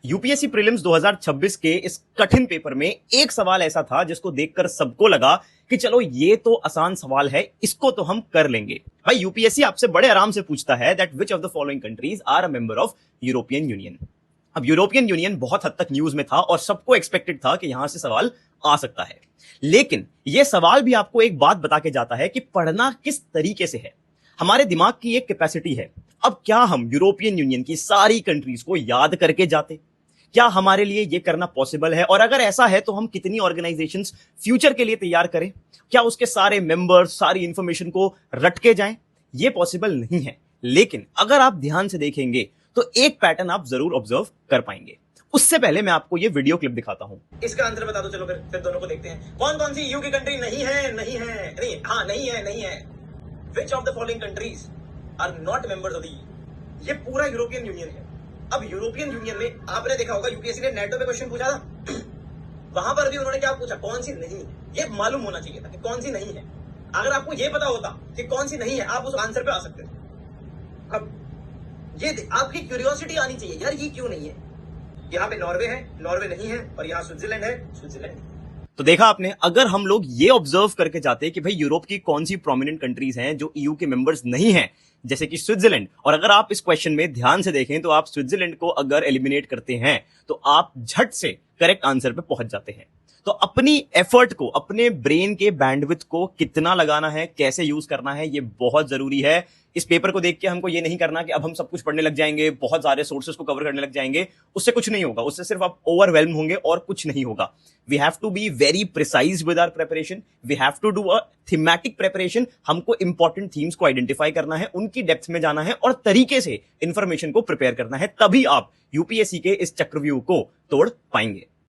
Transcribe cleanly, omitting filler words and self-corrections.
UPSC prelims 2026 के इस कठिन पेपर में एक सवाल ऐसा था जिसको देखकर सबको लगा कि चलो ये तो आसान सवाल है, इसको तो हम कर लेंगे। भाई यूपीएससी आपसे बड़े आराम से पूछता है that which of the following countries are a member of European Union. अब यूरोपियन यूनियन बहुत हद तक न्यूज में था और सबको एक्सपेक्टेड था कि यहां से सवाल आ सकता है, लेकिन यह सवाल भी आपको एक बात बता के जाता है कि पढ़ना किस तरीके से है। हमारे दिमाग की एक कैपेसिटी है। अब क्या हम यूरोपियन यूनियन की सारी कंट्रीज को याद करके जाते? क्या हमारे लिए यह करना पॉसिबल है? और अगर ऐसा है तो हम कितनी ऑर्गेनाइजेशंस फ्यूचर के लिए तैयार करें? क्या उसके सारे मेंबर्स सारी इंफॉर्मेशन को रट के जाएं? यह पॉसिबल नहीं है, लेकिन अगर आप ध्यान से देखेंगे तो एक पैटर्न आप जरूर ऑब्जर्व कर पाएंगे। उससे पहले मैं आपको ये वीडियो क्लिप दिखाता हूं। इसका आंसर बता दो। चलो फिर दोनों को देखते हैं। कौन कौन सी ईयू की कंट्री नहीं है? नहीं है। Which of the following countries are not members of the EU? ये पूरा यूरोपियन यूनियन है। अब यूरोपियन यूनियन में आपने देखा होगा यूपीएससी ने नेटो पे क्वेश्चन पूछा था वहां पर भी उन्होंने क्या पूछा? कौन सी नहीं है। ये मालूम होना चाहिए था कि कौन सी नहीं है। अगर आपको ये पता होता कि कौन सी नहीं है, आप उस आंसर पे आ सकते थे। अब ये आपकी क्यूरियोसिटी आनी चाहिए, यार ये क्यों नहीं है। यहाँ पे नॉर्वे है, नॉर्वे नहीं है, और यहाँ स्विट्जरलैंड है, स्विट्जरलैंड नहीं है। तो देखा आपने, अगर हम लोग ये ऑब्जर्व करके जाते कि भाई यूरोप की कौन सी प्रोमिनेंट कंट्रीज हैं जो ईयू के मेंबर्स नहीं हैं, जैसे कि स्विट्जरलैंड, और अगर आप इस क्वेश्चन में ध्यान से देखें तो आप स्विट्जरलैंड को अगर एलिमिनेट करते हैं तो आप झट से करेक्ट आंसर पे पहुंच जाते हैं। तो अपनी एफर्ट को, अपने ब्रेन के बैंडविड्थ को कितना लगाना है, कैसे यूज करना है, ये बहुत जरूरी है। इस पेपर को देख के हमको ये नहीं करना कि अब हम सब कुछ पढ़ने लग जाएंगे, बहुत सारे सोर्सेस को कवर करने लग जाएंगे। उससे कुछ नहीं होगा, उससे सिर्फ आप ओवरवेल्म होंगे और कुछ नहीं होगा। We have to be very precise with our preparation. We have to do a thematic preparation. हमको इंपॉर्टेंट थीम्स को आइडेंटिफाई करना है, उनकी डेप्थ में जाना है और तरीके से इंफॉर्मेशन को प्रिपेयर करना है, तभी आप यूपीएससी के इस चक्रव्यूह को तोड़ पाएंगे।